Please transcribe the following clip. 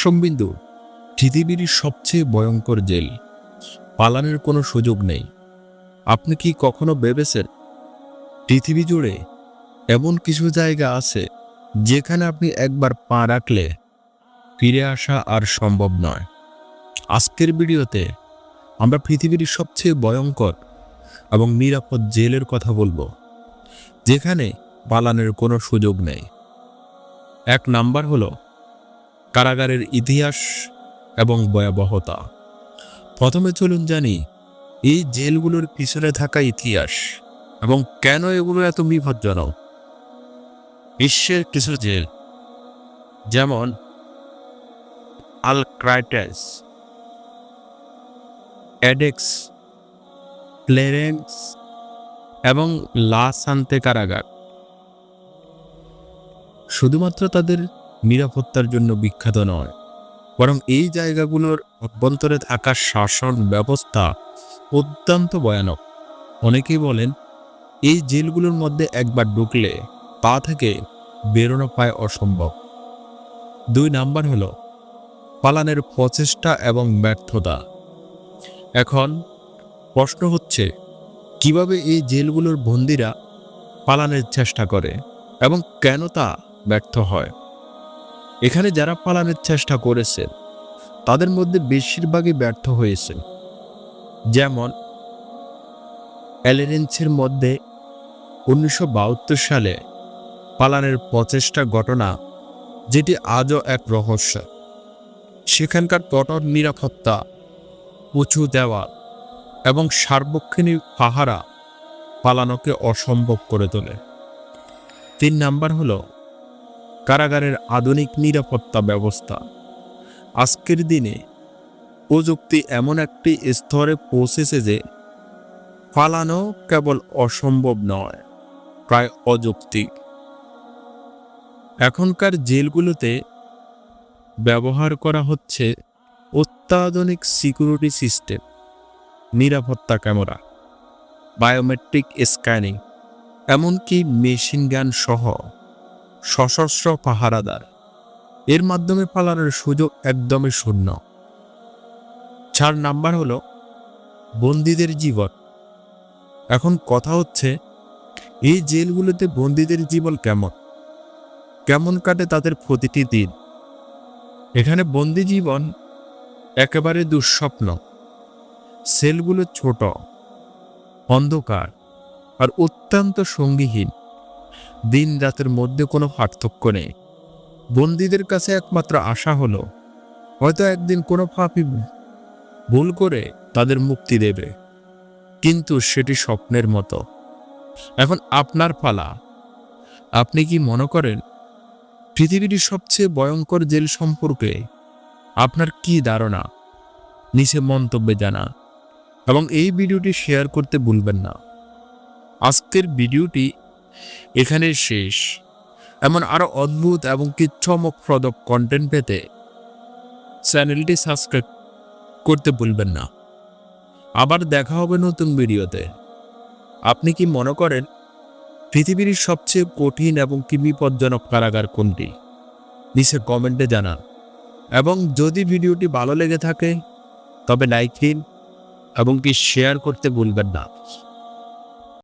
দর্শক বিন্দু, পৃথিবীর সবচেয়ে ভয়ঙ্কর জেল, পালানোর কোনো সুযোগ নেই। আপনি কি কখনো ভেবেছেন পৃথিবী জুড়ে এমন কিছু জায়গা আছে যেখানে আপনি একবার পা রাখলে ফিরে আসা আর সম্ভব নয়? আজকের ভিডিওতে আমরা পৃথিবীর সবচেয়ে ভয়ঙ্কর এবং নিরাপদ জেলের কথা বলবো, যেখানে পালানোর কোনো সুযোগ নেই। এক নাম্বার হলো কারাগারের ইতিহাস এবং ভয়াবহতা। প্রথমে চলুন জানি এই জেলগুলোর পিছনে থাকা ইতিহাস এবং কেন এগুলো এত বিপজ্জনক। বিশ্বের কিছু জেল, যেমন আলক্রাটাইস, অ্যাডেক্স, ক্লেরেন্স এবং লা সান্তে কারাগার, শুধুমাত্র তাদের নিরাপত্তার জন্য বিখ্যাত নয়, বরং এই জায়গাগুলোর অভ্যন্তরে থাকা শাসন ব্যবস্থা অত্যন্ত ভয়ানক। অনেকেই বলেন এই জেলগুলোর মধ্যে একবার ঢুকলে তা থেকে বেরোনো প্রায় অসম্ভব। 2 নাম্বার হলো পালানোর প্রচেষ্টা এবং ব্যর্থতা। এখন প্রশ্ন হচ্ছে, কিভাবে এই জেলগুলোর বন্দীরা পালানোর চেষ্টা করে এবং কেন তা ব্যর্থ হয়? এখানে যারা পালানোর চেষ্টা করেছে তাদের মধ্যে বেশিরভাগই ব্যর্থ হয়েছে। যেমন অ্যালেরেন্সের মধ্যে 1972 সালে পালানোর প্রচেষ্টা ঘটনা, যেটি আজও এক রহস্য। সেখানকার কঠোর নিরাপত্তা, উঁচু দেওয়াল এবং সার্বক্ষণিক পাহারা পালানোকে অসম্ভব করে তোলে। 3 নাম্বার হলো কারাগারের আধুনিক নিরাপত্তা ব্যবস্থা। আজকের দিনে প্রযুক্তি এমন একটি স্তরে পৌঁছেছে যে পালানো কেবল অসম্ভব নয়, প্রায় অযৌক্তিক। এখনকার জেলগুলোতে ব্যবহার করা হচ্ছে অত্যাধুনিক সিকিউরিটি সিস্টেম, নিরাপত্তা ক্যামেরা, বায়োমেট্রিক স্ক্যানিং, এমনকি মেশিন গান সহ সশস্ত্র পাহারাদার। এর মাধ্যমে পালানোর সুযোগ একদমই শূন্য। 4 নাম্বার হলো বন্দীদের জীবন। এখন কথা হচ্ছে, এই জেলগুলোতে বন্দীদের জীবন কেমন কাটে তাদের প্রতিটি দিন? এখানে বন্দী জীবন একেবারে দুঃস্বপ্ন। সেলগুলো ছোট, অন্ধকার আর অত্যন্ত সঙ্গীহীন। দিন রাতের মধ্যে কোনো পার্থক্য নেই। বন্দীদের কাছে একমাত্র আশা হলো হয়তো একদিন কোনো পাপী ভুল করে তাদের মুক্তি দেবে, কিন্তু সেটি স্বপ্নের মতো। এখন আপনার পালা। আপনি কি মনে করেন পৃথিবীর সবচেয়ে ভয়ঙ্কর জেল সম্পর্কে আপনার কি ধারণা? নিচে মন্তব্যে জানান এবং এই ভিডিওটি শেয়ার করতে ভুলবেন না। আজকের ভিডিওটি এখানে শেষ। এমন আরো অদ্ভুত এবং কি চমকপ্রদ কন্টেন্ট পেতে চ্যানেলটি সাবস্ক্রাইব করতে ভুলবেন না। আবার দেখা হবে নতুন ভিডিওতে। আপনি কি মনে করেন পৃথিবীর সবচেয়ে কঠিন এবং কি বিপজ্জনক কারাগার কোনটি? নিচে কমেন্টে জানান এবং যদি ভিডিওটি ভালো লেগে থাকে তবে লাইক দিন এবং কি শেয়ার করতে ভুলবেন না।